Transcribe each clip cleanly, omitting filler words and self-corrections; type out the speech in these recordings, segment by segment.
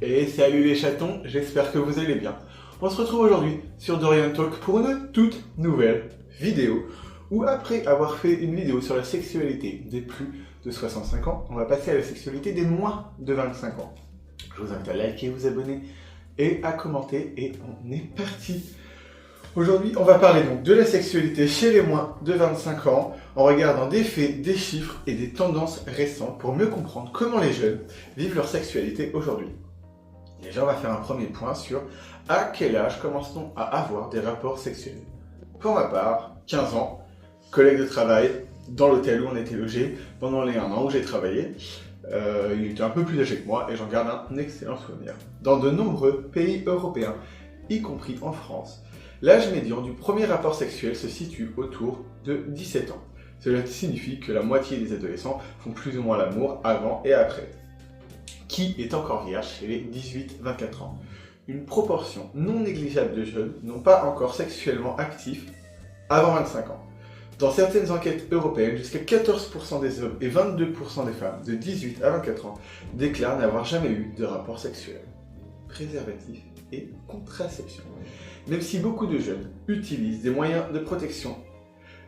Et salut les chatons, j'espère que vous allez bien. On se retrouve aujourd'hui sur Dorian Talk pour une toute nouvelle vidéo où après avoir fait une vidéo sur la sexualité des plus de 65 ans, on va passer à la sexualité des moins de 25 ans. Je vous invite à liker, vous abonner et à commenter et on est parti. Aujourd'hui, on va parler donc de la sexualité chez les moins de 25 ans en regardant des faits, des chiffres et des tendances récentes pour mieux comprendre comment les jeunes vivent leur sexualité aujourd'hui. Déjà, on va faire un premier point sur à quel âge commence-t-on à avoir des rapports sexuels. Pour ma part, 15 ans, collègue de travail, dans l'hôtel où on était logé pendant les 1 an où j'ai travaillé. Il était un peu plus âgé que moi et j'en garde un excellent souvenir. Dans de nombreux pays européens, y compris en France, l'âge médian du premier rapport sexuel se situe autour de 17 ans. Cela signifie que la moitié des adolescents font plus ou moins l'amour avant et après. Qui est encore vierge chez les 18-24 ans. Une proportion non négligeable de jeunes n'ont pas encore sexuellement actifs avant 25 ans. Dans certaines enquêtes européennes, jusqu'à 14% des hommes et 22% des femmes de 18 à 24 ans déclarent n'avoir jamais eu de rapport sexuel. Préservatif et contraception. Même si beaucoup de jeunes utilisent des moyens de protection,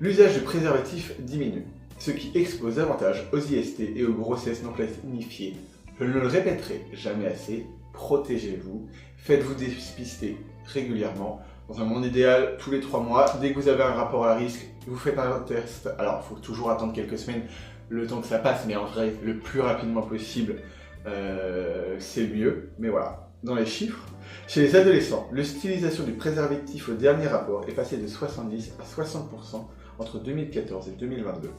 l'usage de préservatifs diminue, ce qui expose davantage aux IST et aux grossesses non planifiées. Je ne le répéterai jamais assez, protégez-vous, faites-vous dépister régulièrement. Dans un monde idéal, tous les 3 mois, dès que vous avez un rapport à risque, vous faites un test. Alors, il faut toujours attendre quelques semaines, le temps que ça passe, mais en vrai, le plus rapidement possible, c'est le mieux. Mais voilà, dans les chiffres, chez les adolescents, l'utilisation du préservatif au dernier rapport est passée de 70 à 60% entre 2014 et 2022.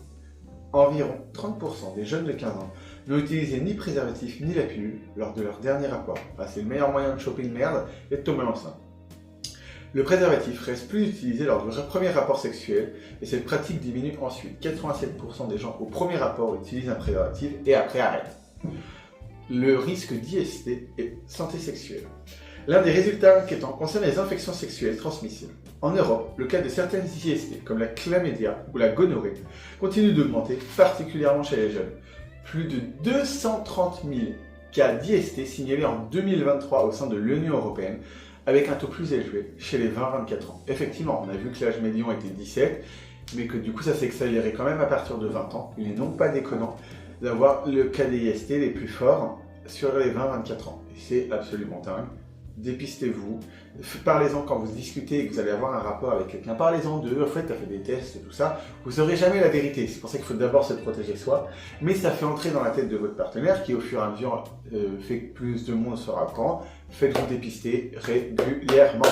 Environ 30% des jeunes de 15 ans n'ont utilisé ni préservatif ni la pilule lors de leur dernier rapport. Enfin, c'est le meilleur moyen de choper une merde et de tomber enceinte. Le préservatif reste plus utilisé lors du premier rapport sexuel et cette pratique diminue ensuite. 87% des gens au premier rapport utilisent un préservatif et après arrêtent. Le risque d'IST est santé sexuelle. L'un des résultats inquiétants concerne les infections sexuelles transmissibles. En Europe, le cas de certaines IST, comme la chlamydia ou la gonorrhée, continue d'augmenter, particulièrement chez les jeunes. Plus de 230 000 cas d'IST signalés en 2023 au sein de l'Union européenne, avec un taux plus élevé chez les 20-24 ans. Effectivement, on a vu que l'âge médian était 17, mais que du coup ça s'est accéléré quand même à partir de 20 ans. Il n'est donc pas déconnant d'avoir le cas d'IST les plus forts sur les 20-24 ans. Et c'est absolument dingue. Dépistez-vous, parlez-en quand vous discutez et que vous allez avoir un rapport avec quelqu'un, parlez-en d'eux, en fait, tu as fait des tests et tout ça, vous saurez jamais la vérité, c'est pour ça qu'il faut d'abord se protéger soi, mais ça fait entrer dans la tête de votre partenaire qui au fur et à mesure fait que plus de monde sera au courant, faites-vous dépister régulièrement.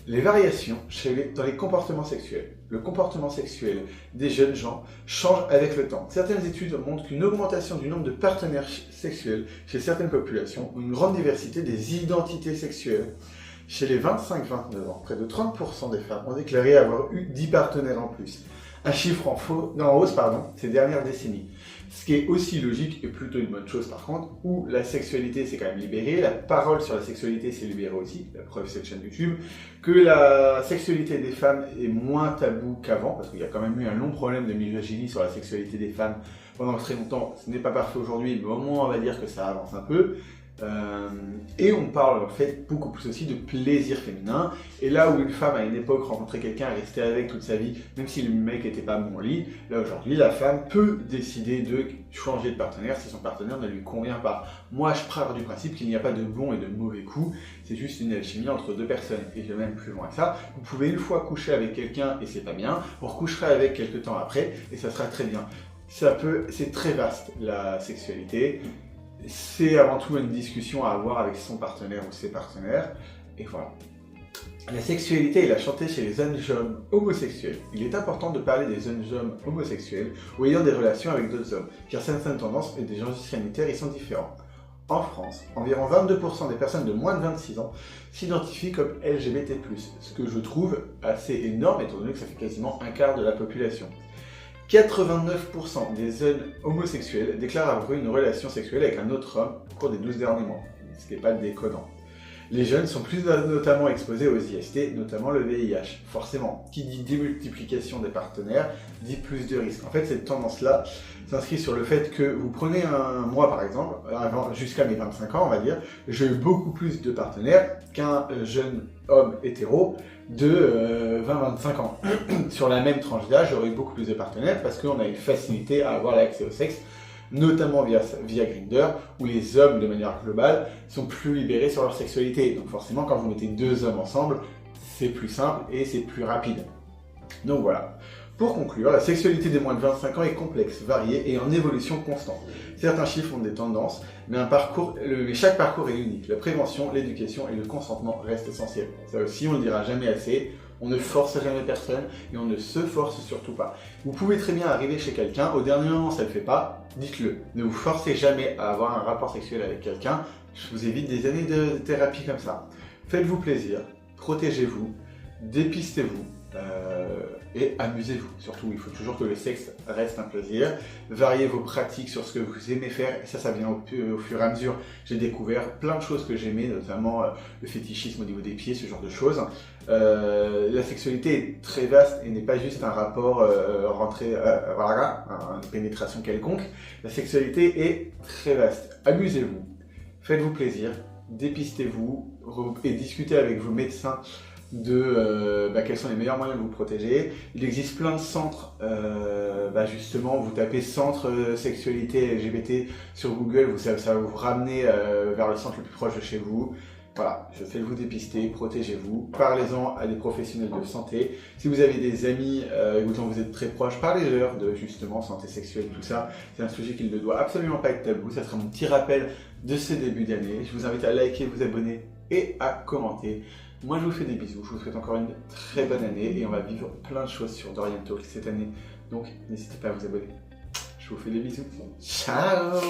Les variations dans les comportements sexuels. Le comportement sexuel des jeunes gens change avec le temps. Certaines études montrent qu'une augmentation du nombre de partenaires sexuels chez certaines populations ou une grande diversité des identités sexuelles. Chez les 25-29 ans, près de 30% des femmes ont déclaré avoir eu 10 partenaires en plus. Un chiffre en hausse ces dernières décennies. Ce qui est aussi logique et plutôt une bonne chose par contre, où la sexualité s'est quand même libérée, la parole sur la sexualité s'est libérée aussi, la preuve c'est cette chaîne YouTube, que la sexualité des femmes est moins tabou qu'avant, parce qu'il y a quand même eu un long problème de misogynie sur la sexualité des femmes pendant très longtemps. Ce n'est pas parfait aujourd'hui, mais au moins on va dire que ça avance un peu. Et on parle en fait beaucoup plus aussi de plaisir féminin. Et là où une femme à une époque rencontrait quelqu'un et restait avec toute sa vie, même si le mec n'était pas bon au lit, là aujourd'hui la femme peut décider de changer de partenaire si son partenaire ne lui convient pas. Moi je pars du principe qu'il n'y a pas de bon et de mauvais coups, c'est juste une alchimie entre deux personnes. Et je vais même plus loin que ça, vous pouvez une fois coucher avec quelqu'un et c'est pas bien, vous recoucherez avec quelques temps après et ça sera très bien. C'est très vaste la sexualité. C'est avant tout une discussion à avoir avec son partenaire ou ses partenaires, et voilà. La sexualité est la chantée chez les jeunes hommes homosexuels. Il est important de parler des jeunes hommes homosexuels ou ayant des relations avec d'autres hommes, car certaines tendances et des enjeux sanitaires y sont différents. En France, environ 22% des personnes de moins de 26 ans s'identifient comme LGBT+, ce que je trouve assez énorme étant donné que ça fait quasiment un quart de la population. 89% des jeunes homosexuels déclarent avoir eu une relation sexuelle avec un autre homme au cours des 12 derniers mois, ce qui n'est pas déconnant. Les jeunes sont plus notamment exposés aux IST, notamment le VIH. Forcément, qui dit démultiplication des partenaires, dit plus de risques. En fait, cette tendance-là s'inscrit sur le fait que vous prenez moi par exemple, jusqu'à mes 25 ans, on va dire, j'ai eu beaucoup plus de partenaires qu'un jeune homme hétéro de 20-25 ans. Sur la même tranche d'âge, j'aurais eu beaucoup plus de partenaires parce qu'on a une facilité à avoir l'accès au sexe, notamment via Grindr, où les hommes, de manière globale, sont plus libérés sur leur sexualité. Donc forcément, quand vous mettez deux hommes ensemble, c'est plus simple et c'est plus rapide. Donc voilà. Pour conclure, la sexualité des moins de 25 ans est complexe, variée et en évolution constante. Certains chiffres ont des tendances, mais chaque parcours est unique. La prévention, l'éducation et le consentement restent essentiels. Ça aussi, on ne le dira jamais assez. On ne force jamais personne et on ne se force surtout pas. Vous pouvez très bien arriver chez quelqu'un, au dernier moment ça ne le fait pas, dites-le. Ne vous forcez jamais à avoir un rapport sexuel avec quelqu'un, je vous évite des années de thérapie comme ça. Faites-vous plaisir, protégez-vous, dépistez-vous et amusez-vous. Surtout, il faut toujours que le sexe reste un plaisir. Variez vos pratiques sur ce que vous aimez faire, et ça vient au fur et à mesure. J'ai découvert plein de choses que j'aimais, notamment le fétichisme au niveau des pieds, ce genre de choses. La sexualité est très vaste et n'est pas juste un rapport voilà, une pénétration quelconque. La sexualité est très vaste. Amusez-vous, faites-vous plaisir, dépistez-vous et discutez avec vos médecins de quels sont les meilleurs moyens de vous protéger. Il existe plein de centres, justement, vous tapez centre sexualité LGBT sur Google, ça va vous ramener vers le centre le plus proche de chez vous. Voilà, faites-vous dépister, protégez-vous, parlez-en à des professionnels de santé. Si vous avez des amis dont vous êtes très proches, parlez-leur de justement santé sexuelle, tout ça. C'est un sujet qui ne doit absolument pas être tabou, ça sera mon petit rappel de ce début d'année. Je vous invite à liker, vous abonner et à commenter. Moi je vous fais des bisous, je vous souhaite encore une très bonne année et on va vivre plein de choses sur Dorian Talk cette année. Donc n'hésitez pas à vous abonner. Je vous fais des bisous. Ciao!